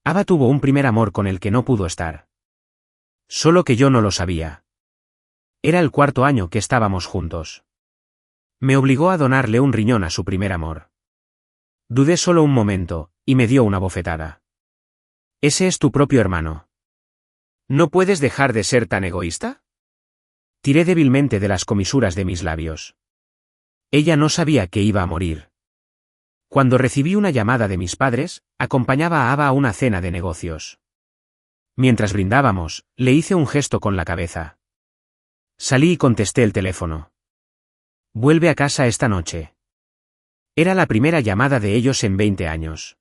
Ava tuvo un primer amor con el que no pudo estar. Solo que yo no lo sabía. Era el 4.º año que estábamos juntos. Me obligó a donarle un riñón a su primer amor. Dudé solo un momento, y me dio una bofetada. ¿Ese es tu propio hermano? ¿No puedes dejar de ser tan egoísta? Tiré débilmente de las comisuras de mis labios. Ella no sabía que iba a morir. Cuando recibí una llamada de mis padres, acompañaba a Ava a una cena de negocios. Mientras brindábamos, le hice un gesto con la cabeza. Salí y contesté el teléfono. Vuelve a casa esta noche. Era la primera llamada de ellos en 20 años.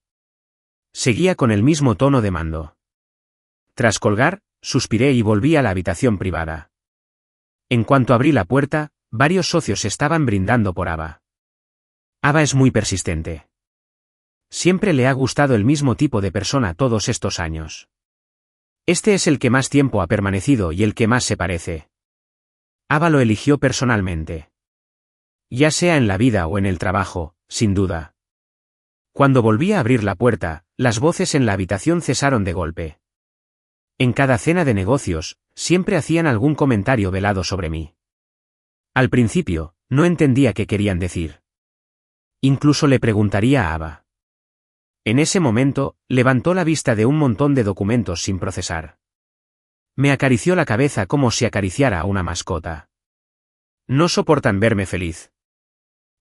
Seguía con el mismo tono de mando. Tras colgar, suspiré y volví a la habitación privada. En cuanto abrí la puerta, varios socios estaban brindando por Ava. Ava es muy persistente. Siempre le ha gustado el mismo tipo de persona todos estos años. Este es el que más tiempo ha permanecido y el que más se parece. Ava lo eligió personalmente. Ya sea en la vida o en el trabajo, sin duda. Cuando volví a abrir la puerta, las voces en la habitación cesaron de golpe. En cada cena de negocios, siempre hacían algún comentario velado sobre mí. Al principio, no entendía qué querían decir. Incluso le preguntaría a Ava. En ese momento, levantó la vista de un montón de documentos sin procesar. Me acarició la cabeza como si acariciara a una mascota. No soportan verme feliz.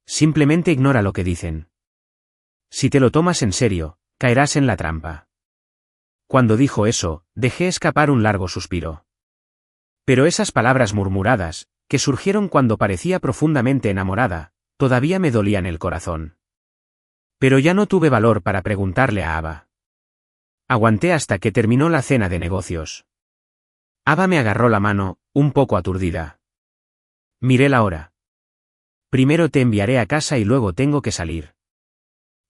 Simplemente ignora lo que dicen. Si te lo tomas en serio, caerás en la trampa. Cuando dijo eso, dejé escapar un largo suspiro. Pero esas palabras murmuradas, que surgieron cuando parecía profundamente enamorada, todavía me dolían el corazón. Pero ya no tuve valor para preguntarle a Ava. Aguanté hasta que terminó la cena de negocios. Ava me agarró la mano, un poco aturdida. Miré la hora. Primero te enviaré a casa y luego tengo que salir.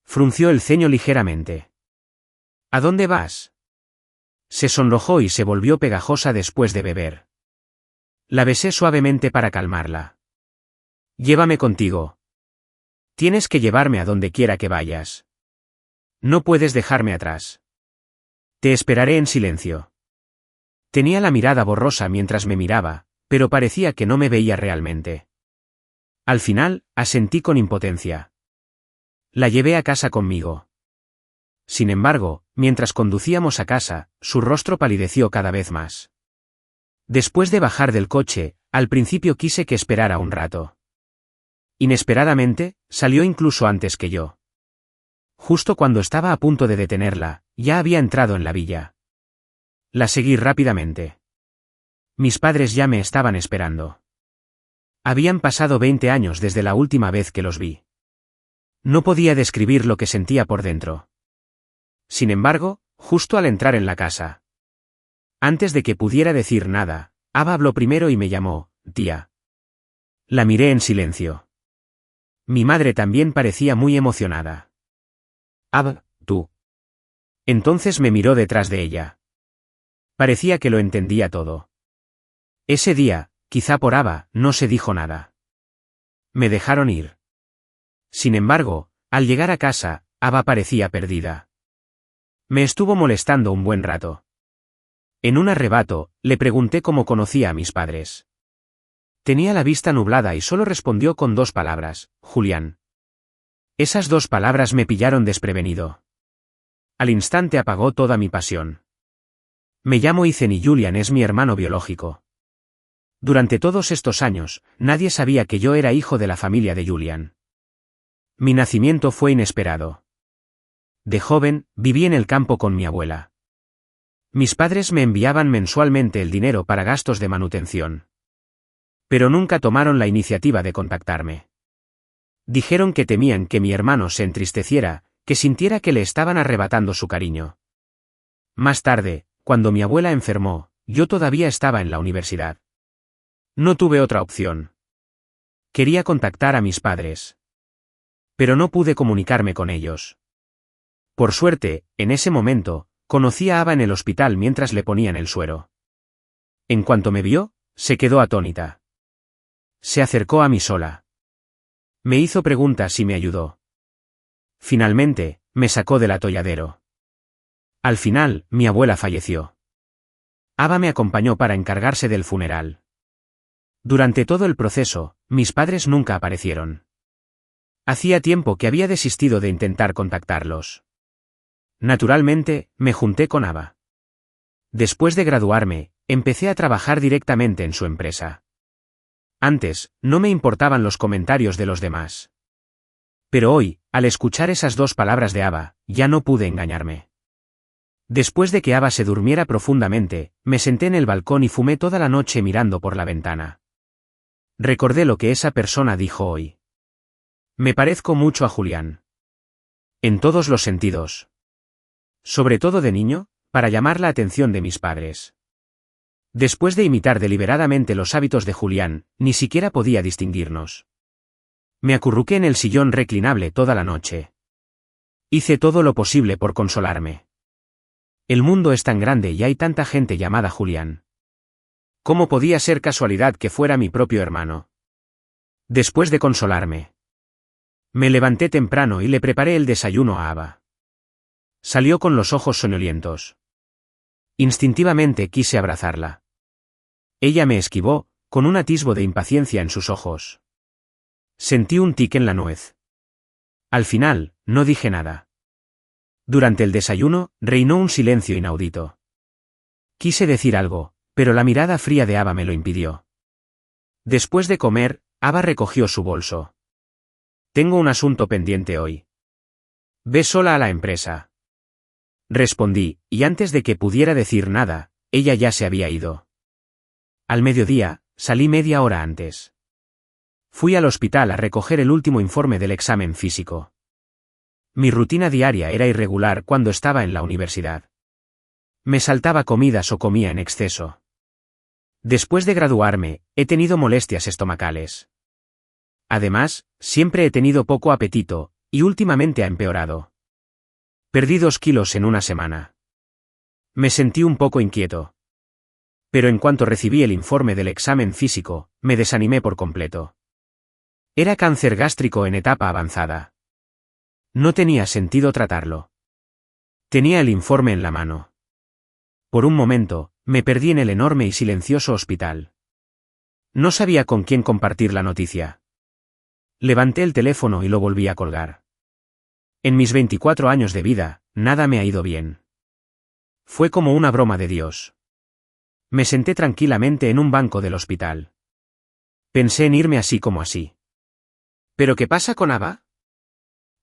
Frunció el ceño ligeramente. ¿A dónde vas? Se sonrojó y se volvió pegajosa después de beber. La besé suavemente para calmarla. Llévame contigo. Tienes que llevarme a donde quiera que vayas. No puedes dejarme atrás. Te esperaré en silencio. Tenía la mirada borrosa mientras me miraba, pero parecía que no me veía realmente. Al final, asentí con impotencia. La llevé a casa conmigo. Sin embargo, mientras conducíamos a casa, su rostro palideció cada vez más. Después de bajar del coche, al principio quise que esperara un rato. Inesperadamente, salió incluso antes que yo. Justo cuando estaba a punto de detenerla, ya había entrado en la villa. La seguí rápidamente. Mis padres ya me estaban esperando. Habían pasado 20 años desde la última vez que los vi. No podía describir lo que sentía por dentro. Sin embargo, justo al entrar en la casa. Antes de que pudiera decir nada, Ava habló primero y me llamó, tía. La miré en silencio. Mi madre también parecía muy emocionada. Ava, tú. Entonces me miró detrás de ella. Parecía que lo entendía todo. Ese día, quizá por Ava, no se dijo nada. Me dejaron ir. Sin embargo, al llegar a casa, Ava parecía perdida. Me estuvo molestando un buen rato. En un arrebato, le pregunté cómo conocía a mis padres. Tenía la vista nublada y solo respondió con 2 palabras, Julián. Esas 2 palabras me pillaron desprevenido. Al instante apagó toda mi pasión. Me llamo Ethan y Julian es mi hermano biológico. Durante todos estos años, nadie sabía que yo era hijo de la familia de Julian. Mi nacimiento fue inesperado. De joven, viví en el campo con mi abuela. Mis padres me enviaban mensualmente el dinero para gastos de manutención. Pero nunca tomaron la iniciativa de contactarme. Dijeron que temían que mi hermano se entristeciera, que sintiera que le estaban arrebatando su cariño. Más tarde, cuando mi abuela enfermó, yo todavía estaba en la universidad. No tuve otra opción. Quería contactar a mis padres. Pero no pude comunicarme con ellos. Por suerte, en ese momento, conocí a Ava en el hospital mientras le ponían el suero. En cuanto me vio, se quedó atónita. Se acercó a mí sola. Me hizo preguntas y me ayudó. Finalmente, me sacó del atolladero. Al final, mi abuela falleció. Ava me acompañó para encargarse del funeral. Durante todo el proceso, mis padres nunca aparecieron. Hacía tiempo que había desistido de intentar contactarlos. Naturalmente, me junté con Ava. Después de graduarme, empecé a trabajar directamente en su empresa. Antes, no me importaban los comentarios de los demás. Pero hoy, al escuchar esas dos palabras de Ava, ya no pude engañarme. Después de que Ava se durmiera profundamente, me senté en el balcón y fumé toda la noche mirando por la ventana. Recordé lo que esa persona dijo hoy. Me parezco mucho a Julián. En todos los sentidos. Sobre todo de niño, para llamar la atención de mis padres. Después de imitar deliberadamente los hábitos de Julián, ni siquiera podía distinguirnos. Me acurruqué en el sillón reclinable toda la noche. Hice todo lo posible por consolarme. El mundo es tan grande y hay tanta gente llamada Julián. ¿Cómo podía ser casualidad que fuera mi propio hermano? Después de consolarme, me levanté temprano y le preparé el desayuno a Ava. Salió con los ojos soñolientos. Instintivamente quise abrazarla. Ella me esquivó, con un atisbo de impaciencia en sus ojos. Sentí un tic en la nuez. Al final, no dije nada. Durante el desayuno, reinó un silencio inaudito. Quise decir algo, pero la mirada fría de Ava me lo impidió. Después de comer, Ava recogió su bolso. Tengo un asunto pendiente hoy. Ve sola a la empresa. Respondí, y antes de que pudiera decir nada, ella ya se había ido. Al mediodía, salí media hora antes. Fui al hospital a recoger el último informe del examen físico. Mi rutina diaria era irregular cuando estaba en la universidad. Me saltaba comidas o comía en exceso. Después de graduarme, he tenido molestias estomacales. Además, siempre he tenido poco apetito, y últimamente ha empeorado. Perdí 2 kilos en una semana. Me sentí un poco inquieto. Pero en cuanto recibí el informe del examen físico, me desanimé por completo. Era cáncer gástrico en etapa avanzada. No tenía sentido tratarlo. Tenía el informe en la mano. Por un momento, me perdí en el enorme y silencioso hospital. No sabía con quién compartir la noticia. Levanté el teléfono y lo volví a colgar. En mis 24 años de vida, nada me ha ido bien. Fue como una broma de Dios. Me senté tranquilamente en un banco del hospital. Pensé en irme así como así. ¿Pero qué pasa con Ava?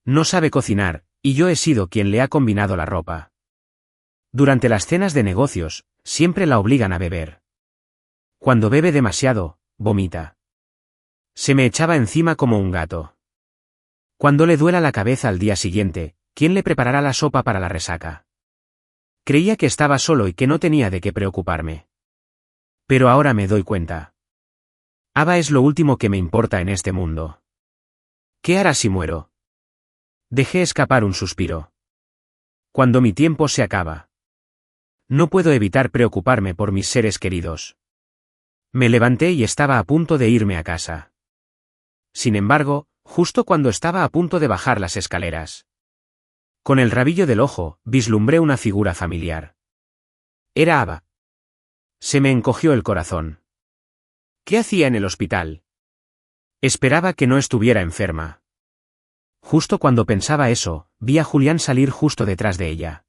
No sabe cocinar, y yo he sido quien le ha combinado la ropa. Durante las cenas de negocios, siempre la obligan a beber. Cuando bebe demasiado, vomita. Se me echaba encima como un gato. Cuando le duela la cabeza al día siguiente, ¿quién le preparará la sopa para la resaca? Creía que estaba solo y que no tenía de qué preocuparme. Pero ahora me doy cuenta. Ava es lo último que me importa en este mundo. ¿Qué hará si muero? Dejé escapar un suspiro. Cuando mi tiempo se acaba. No puedo evitar preocuparme por mis seres queridos. Me levanté y estaba a punto de irme a casa. Sin embargo, justo cuando estaba a punto de bajar las escaleras. Con el rabillo del ojo, vislumbré una figura familiar. Era Ava. Se me encogió el corazón. ¿Qué hacía en el hospital? Esperaba que no estuviera enferma. Justo cuando pensaba eso, vi a Julián salir justo detrás de ella.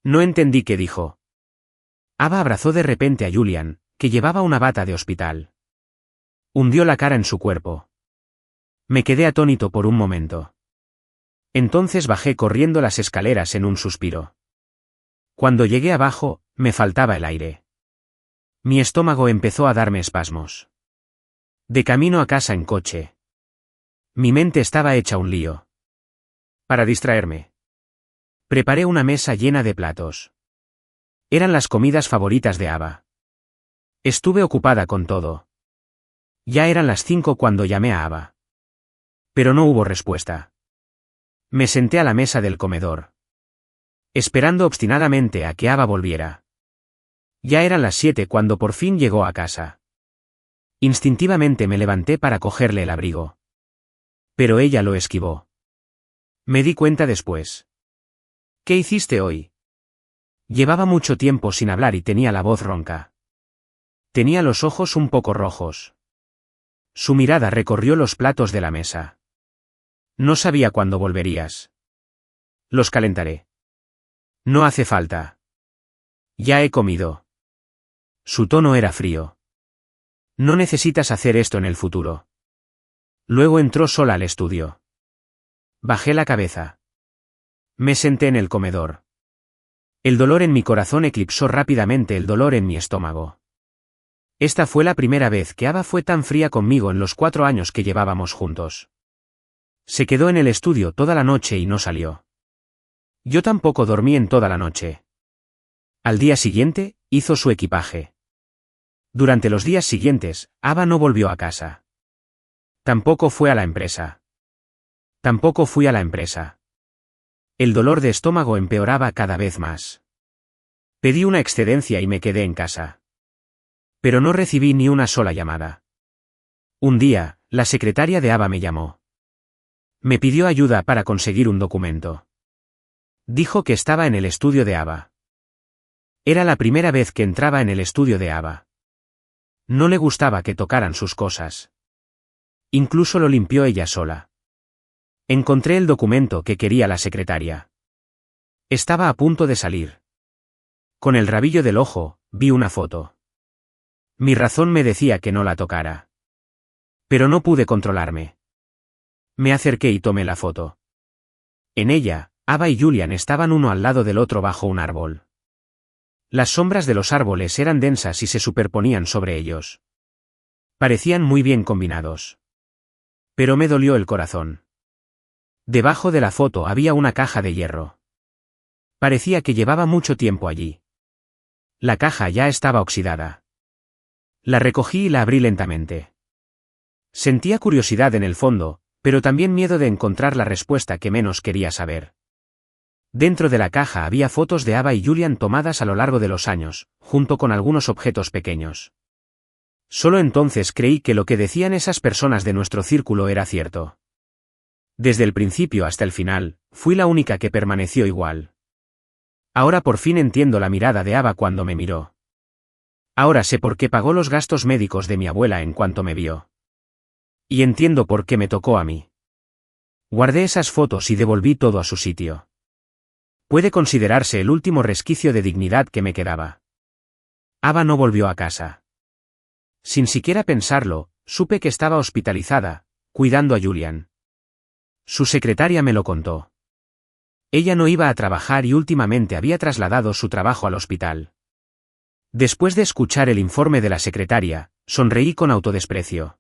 No entendí qué dijo. Ava abrazó de repente a Julián, que llevaba una bata de hospital. Hundió la cara en su cuerpo. Me quedé atónito por un momento. Entonces bajé corriendo las escaleras en un suspiro. Cuando llegué abajo, me faltaba el aire. Mi estómago empezó a darme espasmos. De camino a casa en coche. Mi mente estaba hecha un lío. Para distraerme, preparé una mesa llena de platos. Eran las comidas favoritas de Ava. Estuve ocupada con todo. Ya eran las 5 cuando llamé a Ava. Pero no hubo respuesta. Me senté a la mesa del comedor, esperando obstinadamente a que Ava volviera. Ya eran las 7 cuando por fin llegó a casa. Instintivamente me levanté para cogerle el abrigo. Pero ella lo esquivó. Me di cuenta después. ¿Qué hiciste hoy? Llevaba mucho tiempo sin hablar y tenía la voz ronca. Tenía los ojos un poco rojos. Su mirada recorrió los platos de la mesa. No sabía cuándo volverías. Los calentaré. No hace falta. Ya he comido. Su tono era frío. No necesitas hacer esto en el futuro. Luego entró sola al estudio. Bajé la cabeza. Me senté en el comedor. El dolor en mi corazón eclipsó rápidamente el dolor en mi estómago. Esta fue la primera vez que Ava fue tan fría conmigo en los 4 años que llevábamos juntos. Se quedó en el estudio toda la noche y no salió. Yo tampoco dormí en toda la noche. Al día siguiente, hizo su equipaje. Durante los días siguientes, Ava no volvió a casa. Tampoco fue a la empresa. Tampoco fui a la empresa. El dolor de estómago empeoraba cada vez más. Pedí una excedencia y me quedé en casa. Pero no recibí ni una sola llamada. Un día, la secretaria de Ava me llamó. Me pidió ayuda para conseguir un documento. Dijo que estaba en el estudio de Ava. Era la primera vez que entraba en el estudio de Ava. No le gustaba que tocaran sus cosas. Incluso lo limpió ella sola. Encontré el documento que quería la secretaria. Estaba a punto de salir. Con el rabillo del ojo, vi una foto. Mi razón me decía que no la tocara. Pero no pude controlarme. Me acerqué y tomé la foto. En ella, Ava y Julian estaban uno al lado del otro bajo un árbol. Las sombras de los árboles eran densas y se superponían sobre ellos. Parecían muy bien combinados. Pero me dolió el corazón. Debajo de la foto había una caja de hierro. Parecía que llevaba mucho tiempo allí. La caja ya estaba oxidada. La recogí y la abrí lentamente. Sentía curiosidad en el fondo, pero también miedo de encontrar la respuesta que menos quería saber. Dentro de la caja había fotos de Ava y Julian tomadas a lo largo de los años, junto con algunos objetos pequeños. Solo entonces creí que lo que decían esas personas de nuestro círculo era cierto. Desde el principio hasta el final, fui la única que permaneció igual. Ahora por fin entiendo la mirada de Ava cuando me miró. Ahora sé por qué pagó los gastos médicos de mi abuela en cuanto me vio. Y entiendo por qué me tocó a mí. Guardé esas fotos y devolví todo a su sitio. Puede considerarse el último resquicio de dignidad que me quedaba. Ava no volvió a casa. Sin siquiera pensarlo, supe que estaba hospitalizada, cuidando a Julian. Su secretaria me lo contó. Ella no iba a trabajar y últimamente había trasladado su trabajo al hospital. Después de escuchar el informe de la secretaria, sonreí con autodesprecio.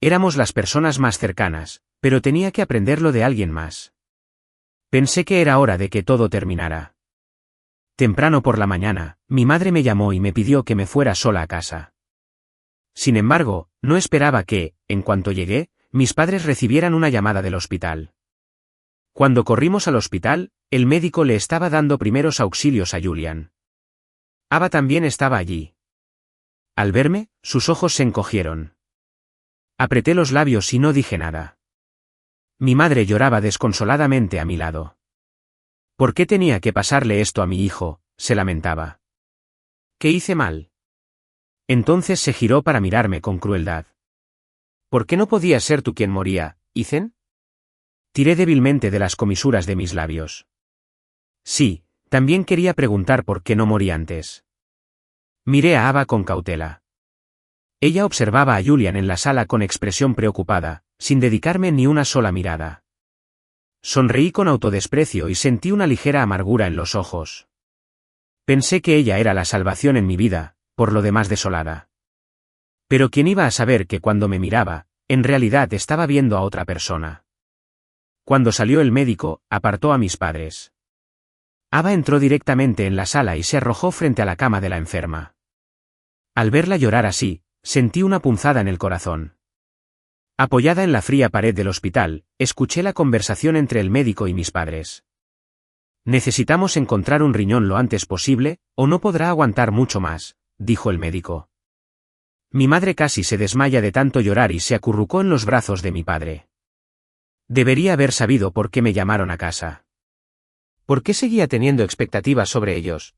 Éramos las personas más cercanas, pero tenía que aprenderlo de alguien más. Pensé que era hora de que todo terminara. Temprano por la mañana, mi madre me llamó y me pidió que me fuera sola a casa. Sin embargo, no esperaba que, en cuanto llegué, mis padres recibieran una llamada del hospital. Cuando corrimos al hospital, el médico le estaba dando primeros auxilios a Julian. Ava también estaba allí. Al verme, sus ojos se encogieron. Apreté los labios y no dije nada. Mi madre lloraba desconsoladamente a mi lado. ¿Por qué tenía que pasarle esto a mi hijo?, se lamentaba. ¿Qué hice mal? Entonces se giró para mirarme con crueldad. ¿Por qué no podías ser tú quien moría, Ethan? Tiré débilmente de las comisuras de mis labios. Sí, también quería preguntar por qué no morí antes. Miré a Ava con cautela. Ella observaba a Julian en la sala con expresión preocupada, sin dedicarme ni una sola mirada. Sonreí con autodesprecio y sentí una ligera amargura en los ojos. Pensé que ella era la salvación en mi vida, por lo demás desolada. Pero ¿quién iba a saber que cuando me miraba, en realidad estaba viendo a otra persona? Cuando salió el médico, apartó a mis padres. Ava entró directamente en la sala y se arrojó frente a la cama de la enferma. Al verla llorar así, sentí una punzada en el corazón. Apoyada en la fría pared del hospital, escuché la conversación entre el médico y mis padres. Necesitamos encontrar un riñón lo antes posible, o no podrá aguantar mucho más, dijo el médico. Mi madre casi se desmaya de tanto llorar y se acurrucó en los brazos de mi padre. Debería haber sabido por qué me llamaron a casa. ¿Por qué seguía teniendo expectativas sobre ellos?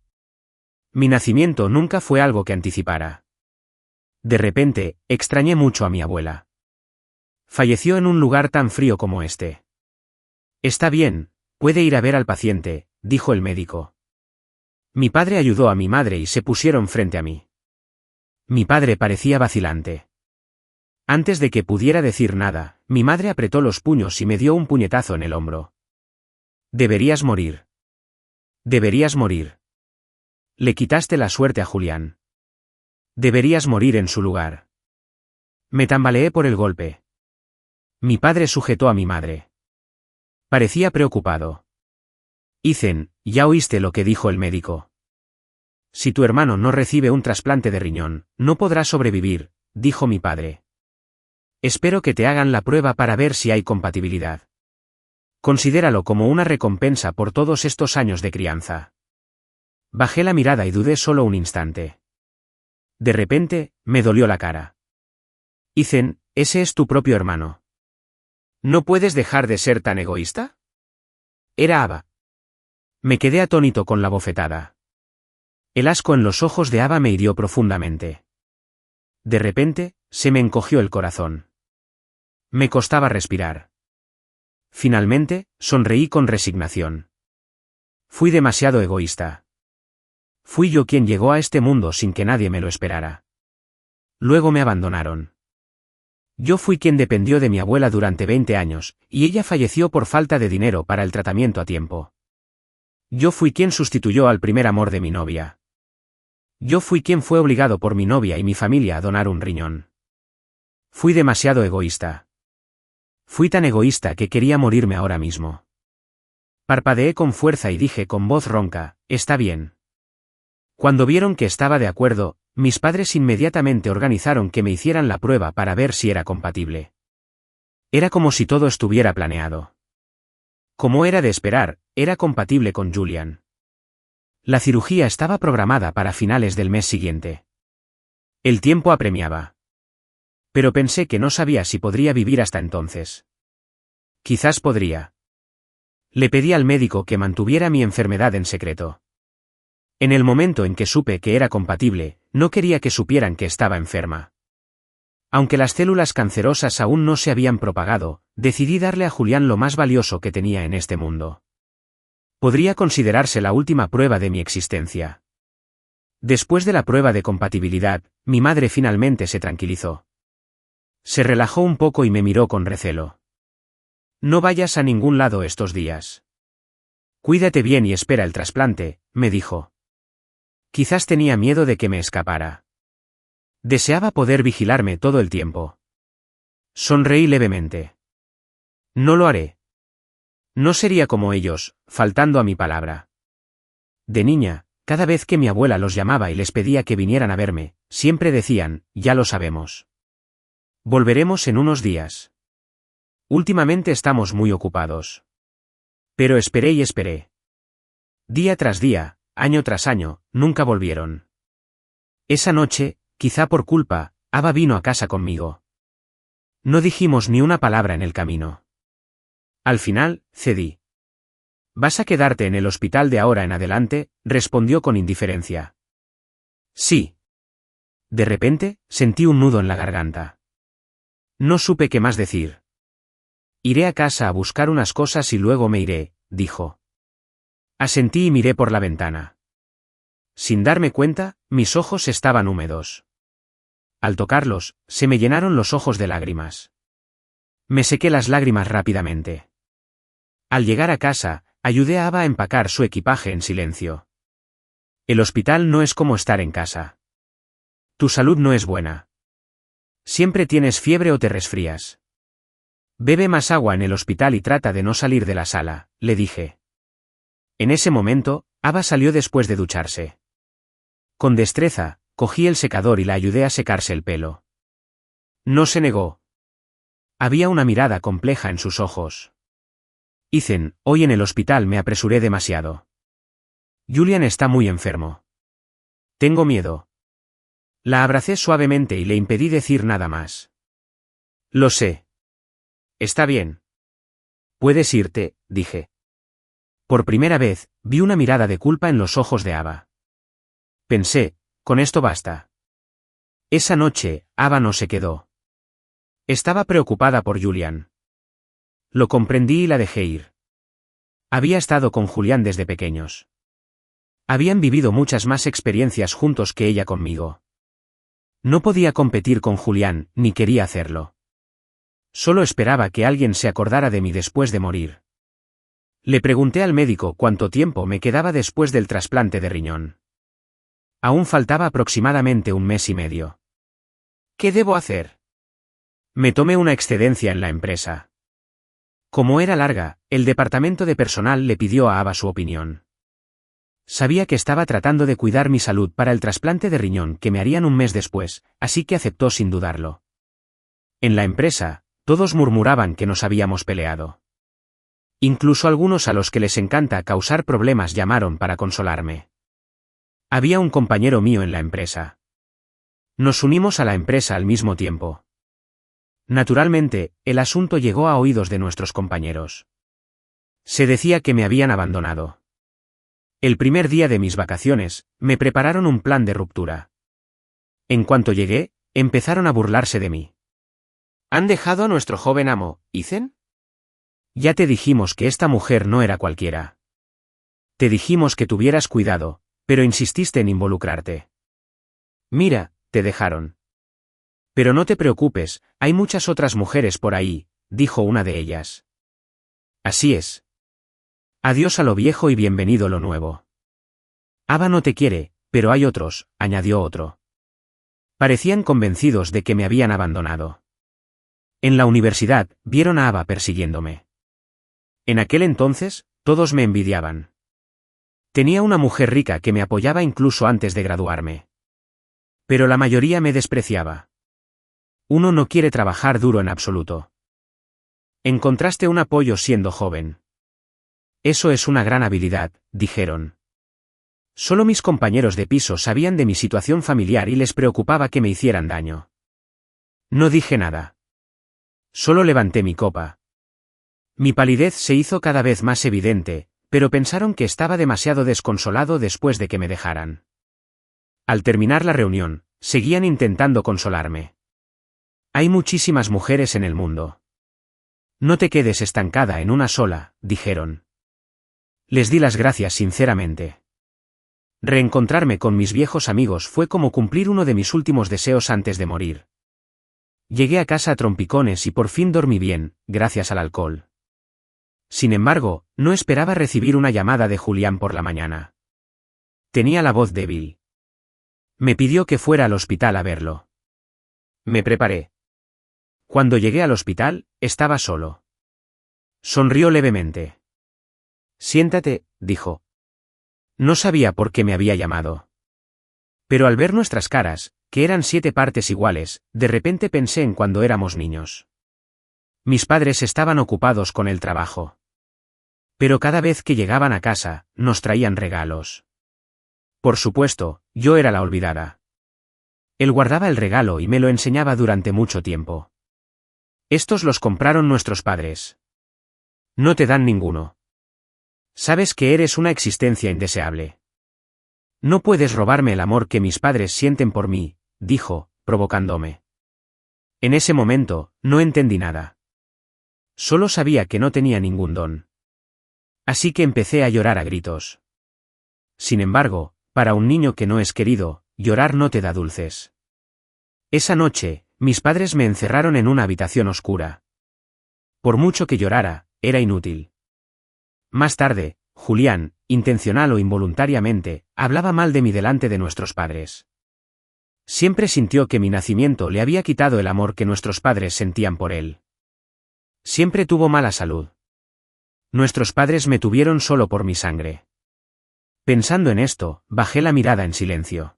Mi nacimiento nunca fue algo que anticipara. De repente, extrañé mucho a mi abuela. Falleció en un lugar tan frío como este. Está bien, puede ir a ver al paciente, dijo el médico. Mi padre ayudó a mi madre y se pusieron frente a mí. Mi padre parecía vacilante. Antes de que pudiera decir nada, mi madre apretó los puños y me dio un puñetazo en el hombro. Deberías morir. Deberías morir. Le quitaste la suerte a Julián. Deberías morir en su lugar. Me tambaleé por el golpe. Mi padre sujetó a mi madre. Parecía preocupado. Ethan, ya oíste lo que dijo el médico. Si tu hermano no recibe un trasplante de riñón, no podrá sobrevivir, dijo mi padre. Espero que te hagan la prueba para ver si hay compatibilidad. Considéralo como una recompensa por todos estos años de crianza. Bajé la mirada y dudé solo un instante. De repente, me dolió la cara. Ethan, ese es tu propio hermano. ¿No puedes dejar de ser tan egoísta? Era Ava. Me quedé atónito con la bofetada. El asco en los ojos de Ava me hirió profundamente. De repente, se me encogió el corazón. Me costaba respirar. Finalmente, sonreí con resignación. Fui demasiado egoísta. Fui yo quien llegó a este mundo sin que nadie me lo esperara. Luego me abandonaron. Yo fui quien dependió de mi abuela durante 20 años, y ella falleció por falta de dinero para el tratamiento a tiempo. Yo fui quien sustituyó al primer amor de mi novia. Yo fui quien fue obligado por mi novia y mi familia a donar un riñón. Fui demasiado egoísta. Fui tan egoísta que quería morirme ahora mismo. Parpadeé con fuerza y dije con voz ronca, está bien. Cuando vieron que estaba de acuerdo, mis padres inmediatamente organizaron que me hicieran la prueba para ver si era compatible. Era como si todo estuviera planeado. Como era de esperar, era compatible con Julian. La cirugía estaba programada para finales del mes siguiente. El tiempo apremiaba. Pero pensé que no sabía si podría vivir hasta entonces. Quizás podría. Le pedí al médico que mantuviera mi enfermedad en secreto. En el momento en que supe que era compatible, no quería que supieran que estaba enferma. Aunque las células cancerosas aún no se habían propagado, decidí darle a Julián lo más valioso que tenía en este mundo. Podría considerarse la última prueba de mi existencia. Después de la prueba de compatibilidad, mi madre finalmente se tranquilizó. Se relajó un poco y me miró con recelo. No vayas a ningún lado estos días. Cuídate bien y espera el trasplante, me dijo. Quizás tenía miedo de que me escapara. Deseaba poder vigilarme todo el tiempo. Sonreí levemente. No lo haré. No sería como ellos, faltando a mi palabra. De niña, cada vez que mi abuela los llamaba y les pedía que vinieran a verme, siempre decían, ya lo sabemos. Volveremos en unos días. Últimamente estamos muy ocupados. Pero esperé y esperé. Día tras día, año tras año, nunca volvieron. Esa noche, quizá por culpa, Ava vino a casa conmigo. No dijimos ni una palabra en el camino. Al final, cedí. ¿Vas a quedarte en el hospital de ahora en adelante?, respondió con indiferencia. Sí. De repente, sentí un nudo en la garganta. No supe qué más decir. Iré a casa a buscar unas cosas y luego me iré, dijo. Asentí y miré por la ventana. Sin darme cuenta, mis ojos estaban húmedos. Al tocarlos, se me llenaron los ojos de lágrimas. Me sequé las lágrimas rápidamente. Al llegar a casa, ayudé a Ava a empacar su equipaje en silencio. El hospital no es como estar en casa. Tu salud no es buena. Siempre tienes fiebre o te resfrías. Bebe más agua en el hospital y trata de no salir de la sala, le dije. En ese momento, Ava salió después de ducharse. Con destreza, cogí el secador y la ayudé a secarse el pelo. No se negó. Había una mirada compleja en sus ojos. Ethan, hoy en el hospital me apresuré demasiado. Julian está muy enfermo. Tengo miedo. La abracé suavemente y le impedí decir nada más. Lo sé. Está bien. Puedes irte, dije. Por primera vez, vi una mirada de culpa en los ojos de Ava. Pensé, con esto basta. Esa noche, Ava no se quedó. Estaba preocupada por Julian. Lo comprendí y la dejé ir. Había estado con Julián desde pequeños. Habían vivido muchas más experiencias juntos que ella conmigo. No podía competir con Julián, ni quería hacerlo. Solo esperaba que alguien se acordara de mí después de morir. Le pregunté al médico cuánto tiempo me quedaba después del trasplante de riñón. Aún faltaba aproximadamente 1 mes y medio. ¿Qué debo hacer? Me tomé una excedencia en la empresa. Como era larga, el departamento de personal le pidió a Ava su opinión. Sabía que estaba tratando de cuidar mi salud para el trasplante de riñón que me harían 1 mes después, así que aceptó sin dudarlo. En la empresa, todos murmuraban que nos habíamos peleado. Incluso algunos a los que les encanta causar problemas llamaron para consolarme. Había un compañero mío en la empresa. Nos unimos a la empresa al mismo tiempo. Naturalmente, el asunto llegó a oídos de nuestros compañeros. Se decía que me habían abandonado. El primer día de mis vacaciones, me prepararon un plan de ruptura. En cuanto llegué, empezaron a burlarse de mí. ¿Han dejado a nuestro joven amo, Ethan? Ya te dijimos que esta mujer no era cualquiera. Te dijimos que tuvieras cuidado, pero insististe en involucrarte. Mira, te dejaron. Pero no te preocupes, hay muchas otras mujeres por ahí, dijo una de ellas. Así es. Adiós a lo viejo y bienvenido lo nuevo. Ava no te quiere, pero hay otros, añadió otro. Parecían convencidos de que me habían abandonado. En la universidad, vieron a Ava persiguiéndome. En aquel entonces, todos me envidiaban. Tenía una mujer rica que me apoyaba incluso antes de graduarme. Pero la mayoría me despreciaba. Uno no quiere trabajar duro en absoluto. Encontraste un apoyo siendo joven. Eso es una gran habilidad, dijeron. Solo mis compañeros de piso sabían de mi situación familiar y les preocupaba que me hicieran daño. No dije nada. Solo levanté mi copa. Mi palidez se hizo cada vez más evidente, pero pensaron que estaba demasiado desconsolado después de que me dejaran. Al terminar la reunión, seguían intentando consolarme. Hay muchísimas mujeres en el mundo. No te quedes estancada en una sola, dijeron. Les di las gracias sinceramente. Reencontrarme con mis viejos amigos fue como cumplir uno de mis últimos deseos antes de morir. Llegué a casa a trompicones y por fin dormí bien, gracias al alcohol. Sin embargo, no esperaba recibir una llamada de Julián por la mañana. Tenía la voz débil. Me pidió que fuera al hospital a verlo. Me preparé. Cuando llegué al hospital, estaba solo. Sonrió levemente. Siéntate, dijo. No sabía por qué me había llamado. Pero al ver nuestras caras, que eran 7 partes iguales, de repente pensé en cuando éramos niños. Mis padres estaban ocupados con el trabajo. Pero cada vez que llegaban a casa, nos traían regalos. Por supuesto, yo era la olvidada. Él guardaba el regalo y me lo enseñaba durante mucho tiempo. Estos los compraron nuestros padres. No te dan ninguno. Sabes que eres una existencia indeseable. No puedes robarme el amor que mis padres sienten por mí, dijo, provocándome. En ese momento, no entendí nada. Solo sabía que no tenía ningún don. Así que empecé a llorar a gritos. Sin embargo, para un niño que no es querido, llorar no te da dulces. Esa noche, mis padres me encerraron en una habitación oscura. Por mucho que llorara, era inútil. Más tarde, Julián, intencional o involuntariamente, hablaba mal de mí delante de nuestros padres. Siempre sintió que mi nacimiento le había quitado el amor que nuestros padres sentían por él. Siempre tuvo mala salud. Nuestros padres me tuvieron solo por mi sangre. Pensando en esto, bajé la mirada en silencio.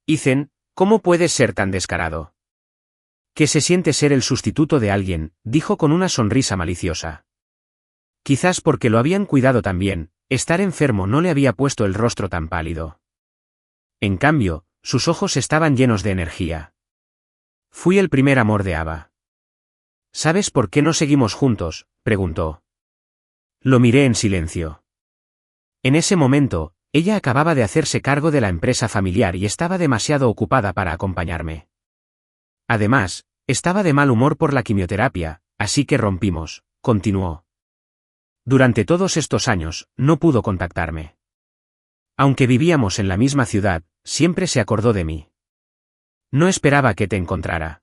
Ethan, ¿cómo puedes ser tan descarado? ¿Qué se siente ser el sustituto de alguien?, dijo con una sonrisa maliciosa. Quizás porque lo habían cuidado tan bien, estar enfermo no le había puesto el rostro tan pálido. En cambio, sus ojos estaban llenos de energía. Fui el primer amor de Ava. ¿Sabes por qué no seguimos juntos?, preguntó. Lo miré en silencio. En ese momento, ella acababa de hacerse cargo de la empresa familiar y estaba demasiado ocupada para acompañarme. Además, estaba de mal humor por la quimioterapia, así que rompimos, continuó. Durante todos estos años, no pudo contactarme. Aunque vivíamos en la misma ciudad, siempre se acordó de mí. No esperaba que te encontrara.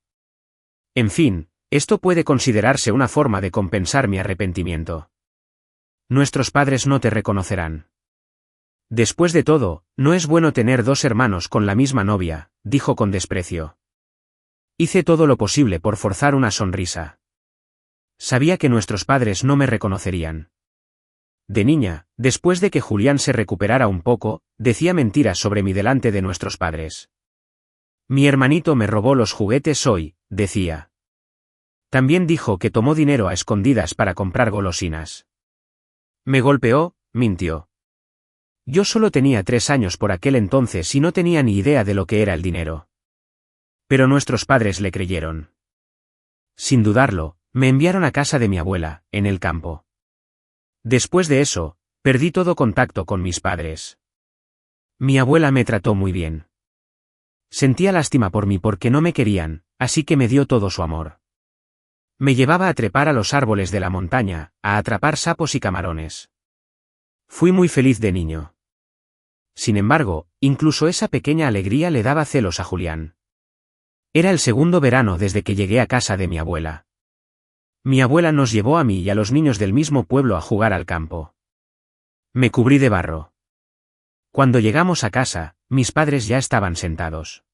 En fin, esto puede considerarse una forma de compensar mi arrepentimiento. Nuestros padres no te reconocerán. Después de todo, no es bueno tener dos hermanos con la misma novia, dijo con desprecio. Hice todo lo posible por forzar una sonrisa. Sabía que nuestros padres no me reconocerían. De niña, después de que Julián se recuperara un poco, decía mentiras sobre mí delante de nuestros padres. Mi hermanito me robó los juguetes hoy, decía. También dijo que tomó dinero a escondidas para comprar golosinas. Me golpeó, mintió. Yo solo tenía 3 años por aquel entonces y no tenía ni idea de lo que era el dinero. Pero nuestros padres le creyeron. Sin dudarlo, me enviaron a casa de mi abuela, en el campo. Después de eso, perdí todo contacto con mis padres. Mi abuela me trató muy bien. Sentía lástima por mí porque no me querían, así que me dio todo su amor. Me llevaba a trepar a los árboles de la montaña, a atrapar sapos y camarones. Fui muy feliz de niño. Sin embargo, incluso esa pequeña alegría le daba celos a Julián. Era el segundo verano desde que llegué a casa de mi abuela. Mi abuela nos llevó a mí y a los niños del mismo pueblo a jugar al campo. Me cubrí de barro. Cuando llegamos a casa, mis padres ya estaban sentados.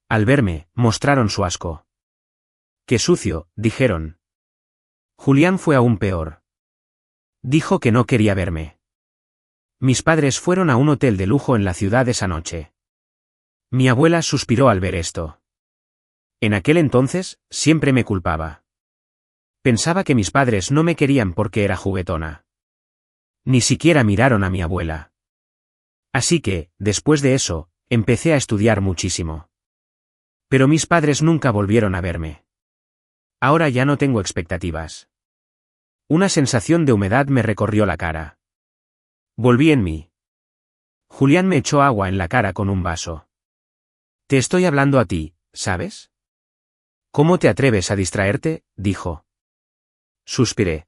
Al verme, mostraron su asco. «¡Qué sucio!», dijeron. Julián fue aún peor. Dijo que no quería verme. Mis padres fueron a un hotel de lujo en la ciudad esa noche. Mi abuela suspiró al ver esto. En aquel entonces, siempre me culpaba. Pensaba que mis padres no me querían porque era juguetona. Ni siquiera miraron a mi abuela. Así que, después de eso, empecé a estudiar muchísimo. Pero mis padres nunca volvieron a verme. Ahora ya no tengo expectativas. Una sensación de humedad me recorrió la cara. Volví en mí. Julián me echó agua en la cara con un vaso. Te estoy hablando a ti, ¿sabes? ¿Cómo te atreves a distraerte?, dijo. Suspiré.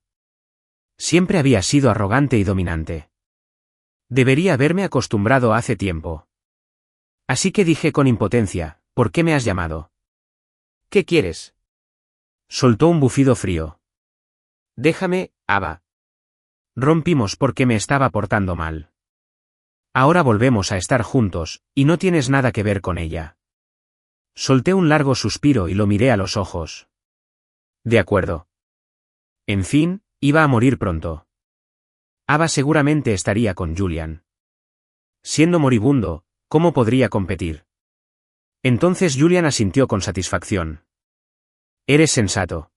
Siempre había sido arrogante y dominante. Debería haberme acostumbrado hace tiempo. Así que dije con impotencia, ¿por qué me has llamado? ¿Qué quieres? Soltó un bufido frío. Déjame, Ava. Rompimos porque me estaba portando mal. Ahora volvemos a estar juntos, y no tienes nada que ver con ella. Solté un largo suspiro y lo miré a los ojos. De acuerdo. En fin, iba a morir pronto. Ava seguramente estaría con Julián. Siendo moribundo, ¿cómo podría competir? Entonces Julián asintió con satisfacción. Eres sensato.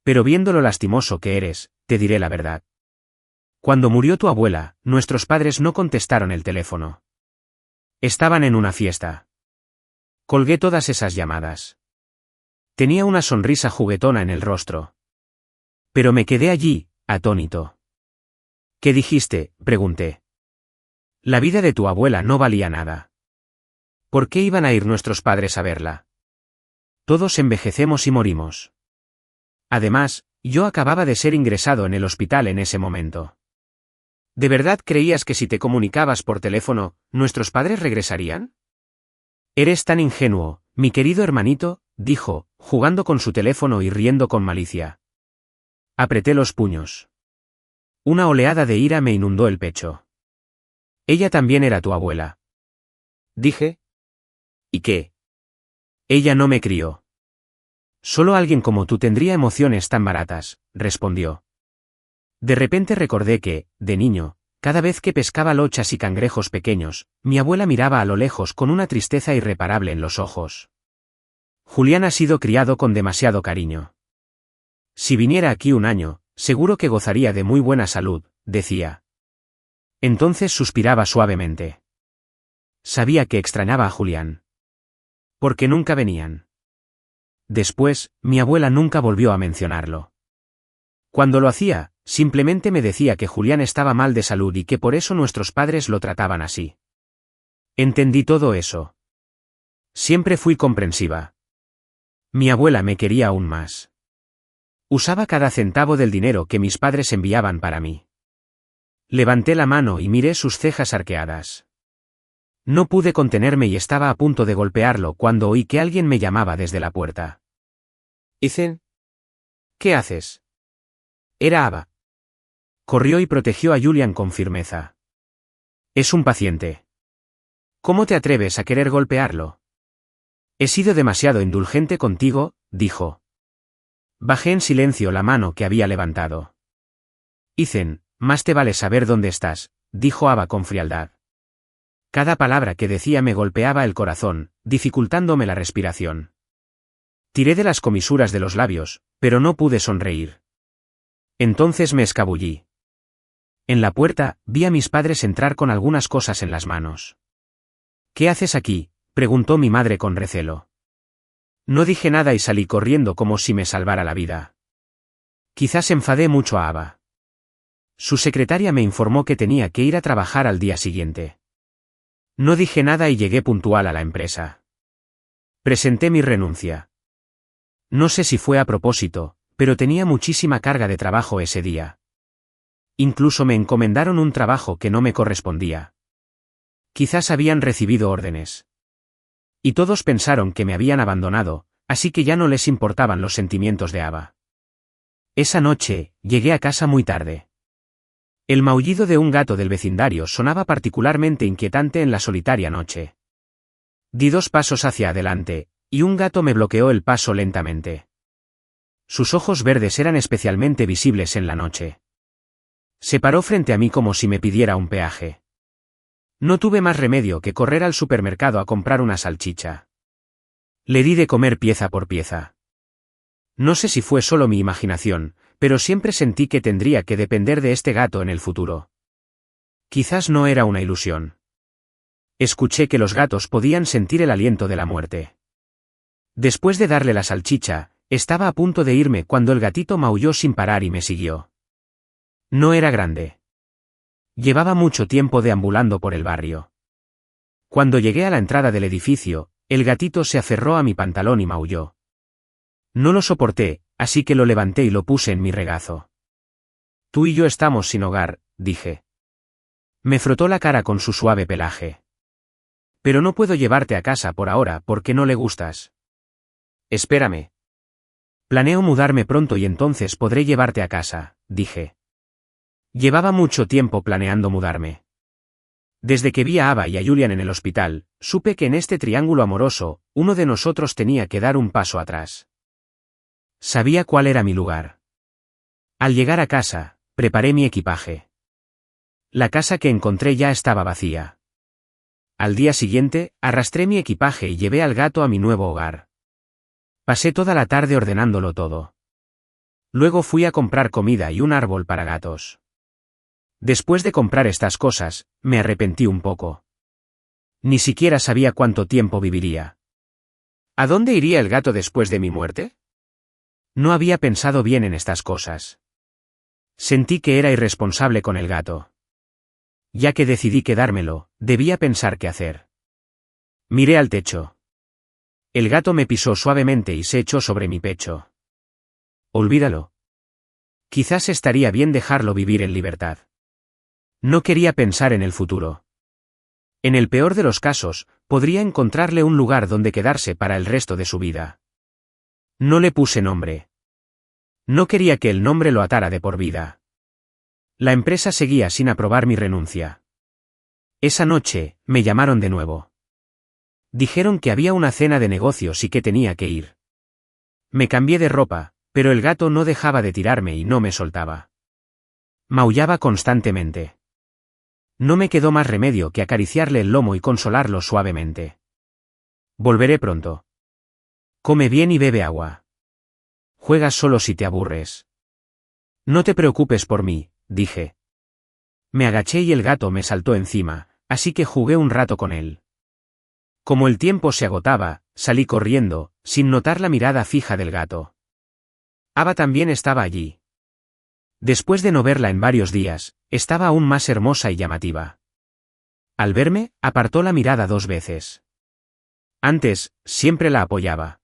Pero viendo lo lastimoso que eres, te diré la verdad. Cuando murió tu abuela, nuestros padres no contestaron el teléfono. Estaban en una fiesta. Colgué todas esas llamadas. Tenía una sonrisa juguetona en el rostro. Pero me quedé allí, atónito. ¿Qué dijiste?, pregunté. La vida de tu abuela no valía nada. ¿Por qué iban a ir nuestros padres a verla? Todos envejecemos y morimos. Además, yo acababa de ser ingresado en el hospital en ese momento. ¿De verdad creías que si te comunicabas por teléfono, nuestros padres regresarían? Eres tan ingenuo, mi querido hermanito, dijo, jugando con su teléfono y riendo con malicia. Apreté los puños. Una oleada de ira me inundó el pecho. Ella también era tu abuela. Dije. ¿Y qué? Ella no me crió. Solo alguien como tú tendría emociones tan baratas, respondió. De repente recordé que, de niño, cada vez que pescaba lochas y cangrejos pequeños, mi abuela miraba a lo lejos con una tristeza irreparable en los ojos. Julián ha sido criado con demasiado cariño. Si viniera aquí un año, seguro que gozaría de muy buena salud, decía. Entonces suspiraba suavemente. Sabía que extrañaba a Julián. Porque nunca venían. Después, mi abuela nunca volvió a mencionarlo. Cuando lo hacía, Simplemente me decía que Julián estaba mal de salud y que por eso nuestros padres lo trataban así. Entendí todo eso. Siempre fui comprensiva. Mi abuela me quería aún más. Usaba cada centavo del dinero que mis padres enviaban para mí. Levanté la mano y miré sus cejas arqueadas. No pude contenerme y estaba a punto de golpearlo cuando oí que alguien me llamaba desde la puerta. Ethan, ¿qué haces? Era Ava. Corrió y protegió a Julian con firmeza. Es un paciente. ¿Cómo te atreves a querer golpearlo? He sido demasiado indulgente contigo, dijo. Bajé en silencio la mano que había levantado. Ethan, más te vale saber dónde estás, dijo Ava con frialdad. Cada palabra que decía me golpeaba el corazón, dificultándome la respiración. Tiré de las comisuras de los labios, pero no pude sonreír. Entonces me escabullí. En la puerta, vi a mis padres entrar con algunas cosas en las manos. ¿Qué haces aquí?, preguntó mi madre con recelo. No dije nada y salí corriendo como si me salvara la vida. Quizás enfadé mucho a Ava. Su secretaria me informó que tenía que ir a trabajar al día siguiente. No dije nada y llegué puntual a la empresa. Presenté mi renuncia. No sé si fue a propósito, pero tenía muchísima carga de trabajo ese día. Incluso me encomendaron un trabajo que no me correspondía. Quizás habían recibido órdenes. Y todos pensaron que me habían abandonado, así que ya no les importaban los sentimientos de Ava. Esa noche, llegué a casa muy tarde. El maullido de un gato del vecindario sonaba particularmente inquietante en la solitaria noche. Di 2 pasos hacia adelante, y un gato me bloqueó el paso lentamente. Sus ojos verdes eran especialmente visibles en la noche. Se paró frente a mí como si me pidiera un peaje. No tuve más remedio que correr al supermercado a comprar una salchicha. Le di de comer pieza por pieza. No sé si fue solo mi imaginación, pero siempre sentí que tendría que depender de este gato en el futuro. Quizás no era una ilusión. Escuché que los gatos podían sentir el aliento de la muerte. Después de darle la salchicha, estaba a punto de irme cuando el gatito maulló sin parar y me siguió. No era grande. Llevaba mucho tiempo deambulando por el barrio. Cuando llegué a la entrada del edificio, el gatito se aferró a mi pantalón y maulló. No lo soporté, así que lo levanté y lo puse en mi regazo. Tú y yo estamos sin hogar, dije. Me frotó la cara con su suave pelaje. Pero no puedo llevarte a casa por ahora porque no le gustas. Espérame. Planeo mudarme pronto y entonces podré llevarte a casa, dije. Llevaba mucho tiempo planeando mudarme. Desde que vi a Ava y a Julian en el hospital, supe que en este triángulo amoroso, uno de nosotros tenía que dar un paso atrás. Sabía cuál era mi lugar. Al llegar a casa, preparé mi equipaje. La casa que encontré ya estaba vacía. Al día siguiente, arrastré mi equipaje y llevé al gato a mi nuevo hogar. Pasé toda la tarde ordenándolo todo. Luego fui a comprar comida y un árbol para gatos. Después de comprar estas cosas, me arrepentí un poco. Ni siquiera sabía cuánto tiempo viviría. ¿A dónde iría el gato después de mi muerte? No había pensado bien en estas cosas. Sentí que era irresponsable con el gato. Ya que decidí quedármelo, debía pensar qué hacer. Miré al techo. El gato me pisó suavemente y se echó sobre mi pecho. Olvídalo. Quizás estaría bien dejarlo vivir en libertad. No quería pensar en el futuro. En el peor de los casos, podría encontrarle un lugar donde quedarse para el resto de su vida. No le puse nombre. No quería que el nombre lo atara de por vida. La empresa seguía sin aprobar mi renuncia. Esa noche, me llamaron de nuevo. Dijeron que había una cena de negocios y que tenía que ir. Me cambié de ropa, pero el gato no dejaba de tirarme y no me soltaba. Maullaba constantemente. No me quedó más remedio que acariciarle el lomo y consolarlo suavemente. Volveré pronto. Come bien y bebe agua. Juegas solo si te aburres. No te preocupes por mí, dije. Me agaché y el gato me saltó encima, así que jugué un rato con él. Como el tiempo se agotaba, salí corriendo, sin notar la mirada fija del gato. Ava también estaba allí. Después de no verla en varios días, estaba aún más hermosa y llamativa. Al verme, apartó la mirada 2 veces. Antes, siempre la apoyaba.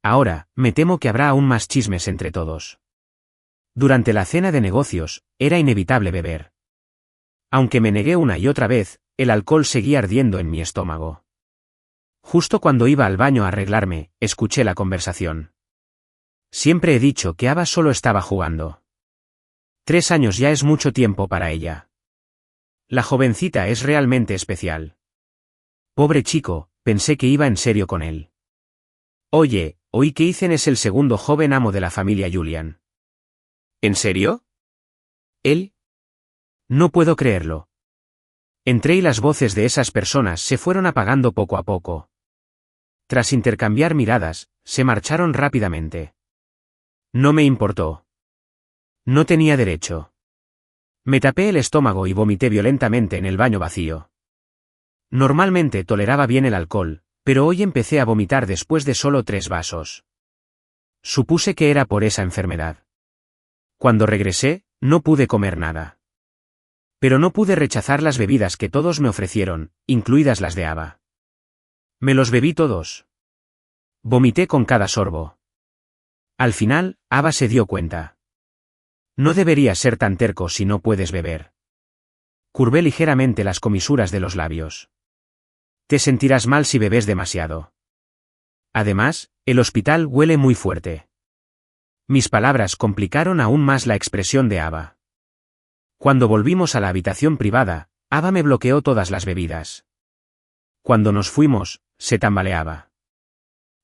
Ahora, me temo que habrá aún más chismes entre todos. Durante la cena de negocios, era inevitable beber. Aunque me negué una y otra vez, el alcohol seguía ardiendo en mi estómago. Justo cuando iba al baño a arreglarme, escuché la conversación. Siempre he dicho que Ava solo estaba jugando. 3 años ya es mucho tiempo para ella. La jovencita es realmente especial. Pobre chico, pensé que iba en serio con él. Oye, oí que Ethan es el segundo joven amo de la familia Julian. ¿En serio? ¿Él? No puedo creerlo. Entré y las voces de esas personas se fueron apagando poco a poco. Tras intercambiar miradas, se marcharon rápidamente. No me importó. No tenía derecho. Me tapé el estómago y vomité violentamente en el baño vacío. Normalmente toleraba bien el alcohol, pero hoy empecé a vomitar después de solo 3 vasos. Supuse que era por esa enfermedad. Cuando regresé, no pude comer nada. Pero no pude rechazar las bebidas que todos me ofrecieron, incluidas las de Ava. Me los bebí todos. Vomité con cada sorbo. Al final, Ava se dio cuenta. No deberías ser tan terco si no puedes beber. Curvé ligeramente las comisuras de los labios. Te sentirás mal si bebes demasiado. Además, el hospital huele muy fuerte. Mis palabras complicaron aún más la expresión de Ava. Cuando volvimos a la habitación privada, Ava me bloqueó todas las bebidas. Cuando nos fuimos, se tambaleaba.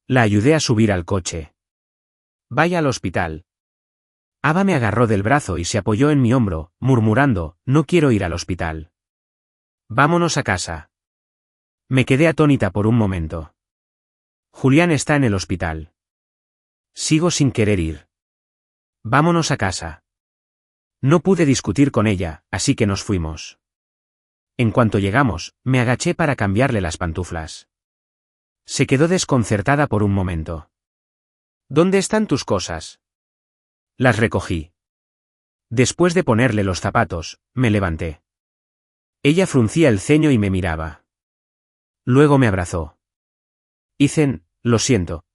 La ayudé a subir al coche. Vaya al hospital. Ava me agarró del brazo y se apoyó en mi hombro, murmurando, no quiero ir al hospital. Vámonos a casa. Me quedé atónita por un momento. Julián está en el hospital. Sigo sin querer ir. Vámonos a casa. No pude discutir con ella, así que nos fuimos. En cuanto llegamos, me agaché para cambiarle las pantuflas. Se quedó desconcertada por un momento. ¿Dónde están tus cosas? Las recogí. Después de ponerle los zapatos, me levanté. Ella fruncía el ceño y me miraba. Luego me abrazó. Ethan, lo siento.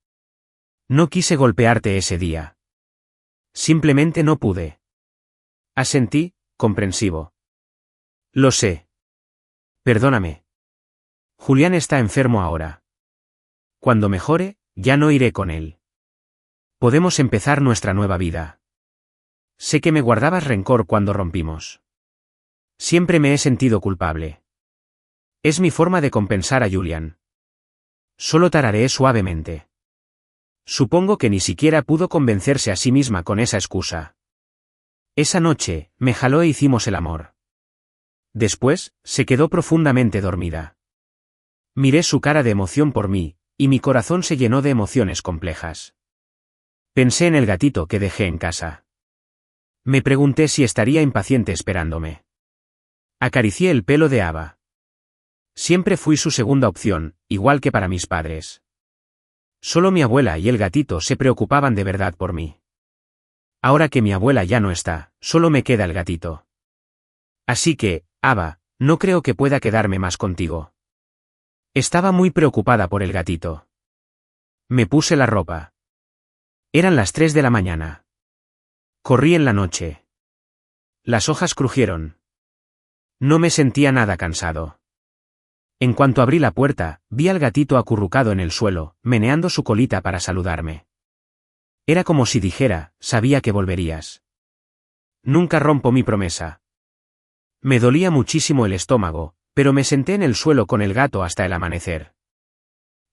No quise golpearte ese día. Simplemente no pude. Asentí, comprensivo. Lo sé. Perdóname. Julián está enfermo ahora. Cuando mejore, ya no iré con él. Podemos empezar nuestra nueva vida. Sé que me guardabas rencor cuando rompimos. Siempre me he sentido culpable. Es mi forma de compensar a Julián. Solo tarareé suavemente. Supongo que ni siquiera pudo convencerse a sí misma con esa excusa. Esa noche, me jaló e hicimos el amor. Después, se quedó profundamente dormida. Miré su cara de emoción por mí, y mi corazón se llenó de emociones complejas. Pensé en el gatito que dejé en casa. Me pregunté si estaría impaciente esperándome. Acaricié el pelo de Ava. Siempre fui su segunda opción, igual que para mis padres. Solo mi abuela y el gatito se preocupaban de verdad por mí. Ahora que mi abuela ya no está, solo me queda el gatito. Así que, Ava, no creo que pueda quedarme más contigo. Estaba muy preocupada por el gatito. Me puse la ropa. Eran las 3 de la mañana. Corrí en la noche. Las hojas crujieron. No me sentía nada cansado. En cuanto abrí la puerta, vi al gatito acurrucado en el suelo, meneando su colita para saludarme. Era como si dijera, sabía que volverías. Nunca rompo mi promesa. Me dolía muchísimo el estómago, pero me senté en el suelo con el gato hasta el amanecer.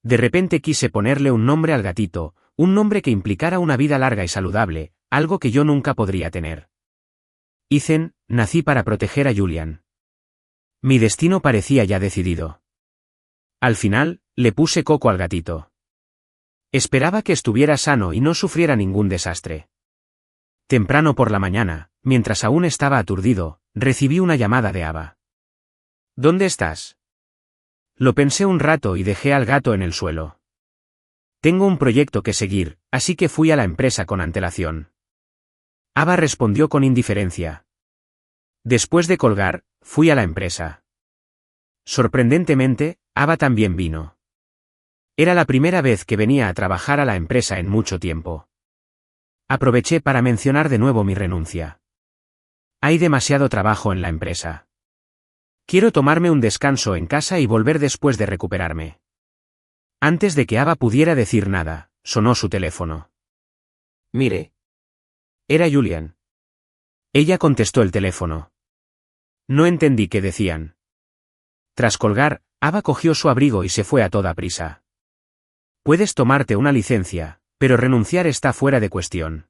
De repente quise ponerle un nombre al gatito, un nombre que implicara una vida larga y saludable, algo que yo nunca podría tener. Ethan, nací para proteger a Julián. Mi destino parecía ya decidido. Al final, le puse Coco al gatito. Esperaba que estuviera sano y no sufriera ningún desastre. Temprano por la mañana, mientras aún estaba aturdido, recibí una llamada de Ava. ¿Dónde estás? Lo pensé un rato y dejé al gato en el suelo. Tengo un proyecto que seguir, así que fui a la empresa con antelación. Ava respondió con indiferencia. Después de colgar, fui a la empresa. Sorprendentemente, Ava también vino. Era la primera vez que venía a trabajar a la empresa en mucho tiempo. Aproveché para mencionar de nuevo mi renuncia. Hay demasiado trabajo en la empresa. Quiero tomarme un descanso en casa y volver después de recuperarme. Antes de que Ava pudiera decir nada, sonó su teléfono. Mire. Era Julian. Ella contestó el teléfono. No entendí qué decían. Tras colgar, Ava cogió su abrigo y se fue a toda prisa. Puedes tomarte una licencia, pero renunciar está fuera de cuestión.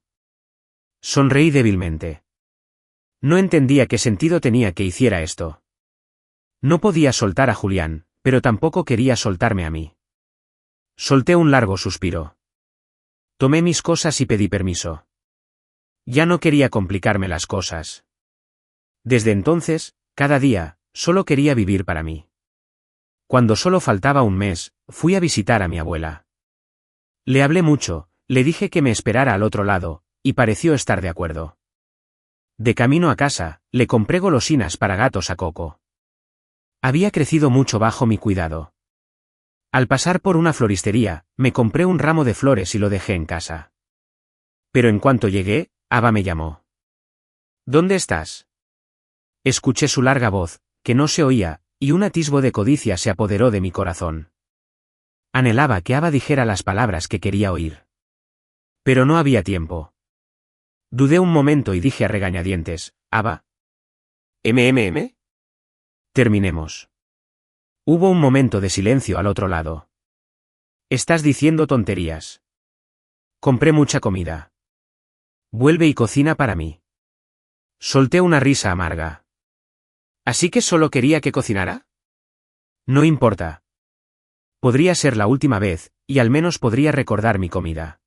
Sonreí débilmente. No entendía qué sentido tenía que hiciera esto. No podía soltar a Julián, pero tampoco quería soltarme a mí. Solté un largo suspiro. Tomé mis cosas y pedí permiso. Ya no quería complicarme las cosas. Desde entonces, cada día, solo quería vivir para mí. Cuando solo faltaba un mes, fui a visitar a mi abuela. Le hablé mucho, le dije que me esperara al otro lado, y pareció estar de acuerdo. De camino a casa, le compré golosinas para gatos a Coco. Había crecido mucho bajo mi cuidado. Al pasar por una floristería, me compré un ramo de flores y lo dejé en casa. Pero en cuanto llegué, Ava me llamó. ¿Dónde estás? Escuché su larga voz, que no se oía, y un atisbo de codicia se apoderó de mi corazón. Anhelaba que Ava dijera las palabras que quería oír. Pero no había tiempo. Dudé un momento y dije a regañadientes, Ava. ¿MMM? Terminemos. Hubo un momento de silencio al otro lado. Estás diciendo tonterías. Compré mucha comida. Vuelve y cocina para mí. Solté una risa amarga. ¿Así que solo quería que cocinara? No importa. Podría ser la última vez, y al menos podría recordar mi comida.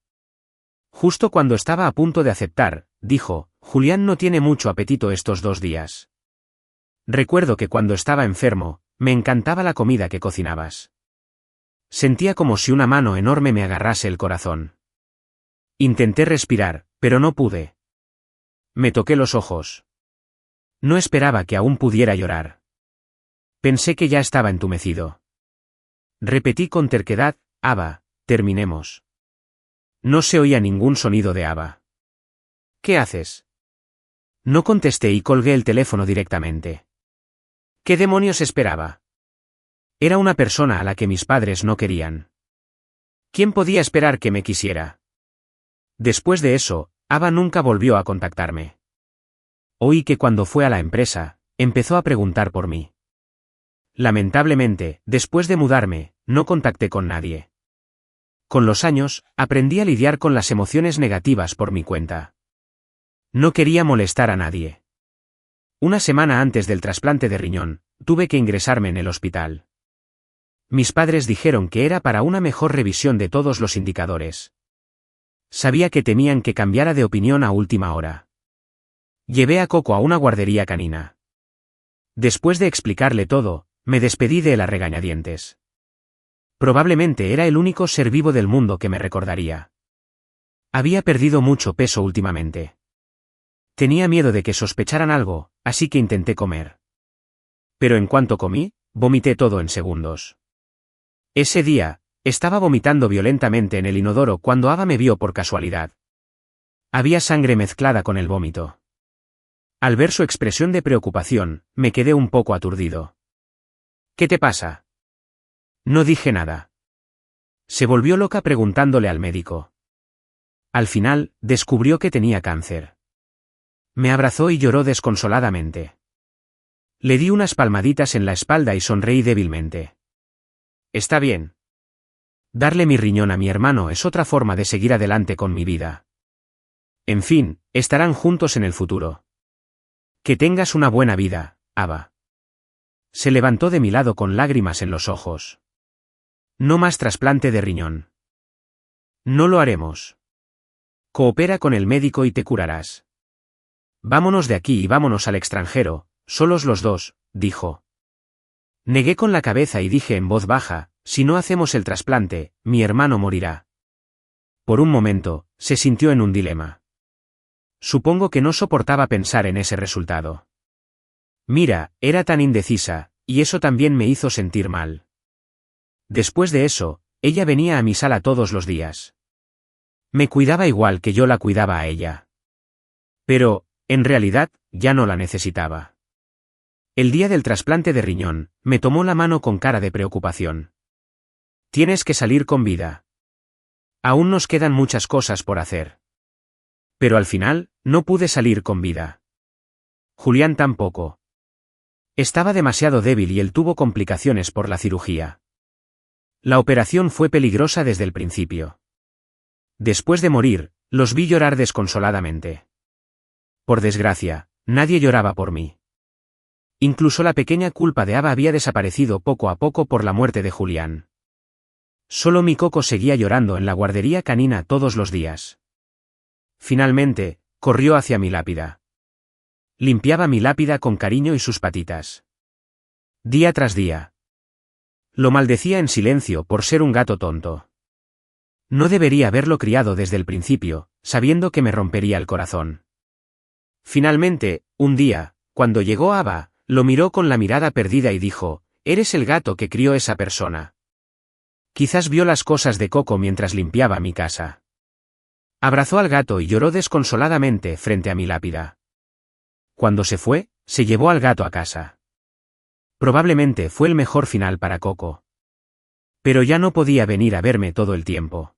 Justo cuando estaba a punto de aceptar, dijo, Julián no tiene mucho apetito estos 2 días. Recuerdo que cuando estaba enfermo, me encantaba la comida que cocinabas. Sentía como si una mano enorme me agarrase el corazón. Intenté respirar, pero no pude. Me toqué los ojos. No esperaba que aún pudiera llorar. Pensé que ya estaba entumecido. Repetí con terquedad, Ava, terminemos. No se oía ningún sonido de Ava. ¿Qué haces? No contesté y colgué el teléfono directamente. ¿Qué demonios esperaba? Era una persona a la que mis padres no querían. ¿Quién podía esperar que me quisiera? Después de eso, Ava nunca volvió a contactarme. Oí que cuando fue a la empresa, empezó a preguntar por mí. Lamentablemente, después de mudarme, no contacté con nadie. Con los años, aprendí a lidiar con las emociones negativas por mi cuenta. No quería molestar a nadie. Una semana antes del trasplante de riñón, tuve que ingresarme en el hospital. Mis padres dijeron que era para una mejor revisión de todos los indicadores. Sabía que temían que cambiara de opinión a última hora. Llevé a Coco a una guardería canina. Después de explicarle todo, me despedí de él a regañadientes. Probablemente era el único ser vivo del mundo que me recordaría. Había perdido mucho peso últimamente. Tenía miedo de que sospecharan algo, así que intenté comer. Pero en cuanto comí, vomité todo en segundos. Ese día, estaba vomitando violentamente en el inodoro cuando Ava me vio por casualidad. Había sangre mezclada con el vómito. Al ver su expresión de preocupación, me quedé un poco aturdido. ¿Qué te pasa? No dije nada. Se volvió loca preguntándole al médico. Al final, descubrió que tenía cáncer. Me abrazó y lloró desconsoladamente. Le di unas palmaditas en la espalda y sonreí débilmente. Está bien. Darle mi riñón a mi hermano es otra forma de seguir adelante con mi vida. En fin, estarán juntos en el futuro. Que tengas una buena vida, Ava. Se levantó de mi lado con lágrimas en los ojos. No más trasplante de riñón. No lo haremos. Coopera con el médico y te curarás. Vámonos de aquí y vámonos al extranjero, solos los dos, dijo. Negué con la cabeza y dije en voz baja, si no hacemos el trasplante, mi hermano morirá. Por un momento, se sintió en un dilema. Supongo que no soportaba pensar en ese resultado. Mira, era tan indecisa, y eso también me hizo sentir mal. Después de eso, ella venía a mi sala todos los días. Me cuidaba igual que yo la cuidaba a ella. Pero, en realidad, ya no la necesitaba. El día del trasplante de riñón, me tomó la mano con cara de preocupación. Tienes que salir con vida. Aún nos quedan muchas cosas por hacer. Pero al final, no pude salir con vida. Julián tampoco. Estaba demasiado débil y él tuvo complicaciones por la cirugía. La operación fue peligrosa desde el principio. Después de morir, los vi llorar desconsoladamente. Por desgracia, nadie lloraba por mí. Incluso la pequeña culpa de Ava había desaparecido poco a poco por la muerte de Julián. Solo mi Coco seguía llorando en la guardería canina todos los días. Finalmente, corrió hacia mi lápida. Limpiaba mi lápida con cariño y sus patitas. Día tras día. Lo maldecía en silencio por ser un gato tonto. No debería haberlo criado desde el principio, sabiendo que me rompería el corazón. Finalmente, un día, cuando llegó Ava, lo miró con la mirada perdida y dijo, «Eres el gato que crió esa persona». Quizás vio las cosas de Coco mientras limpiaba mi casa. Abrazó al gato y lloró desconsoladamente frente a mi lápida. Cuando se fue, se llevó al gato a casa. Probablemente fue el mejor final para Coco. Pero ya no podía venir a verme todo el tiempo.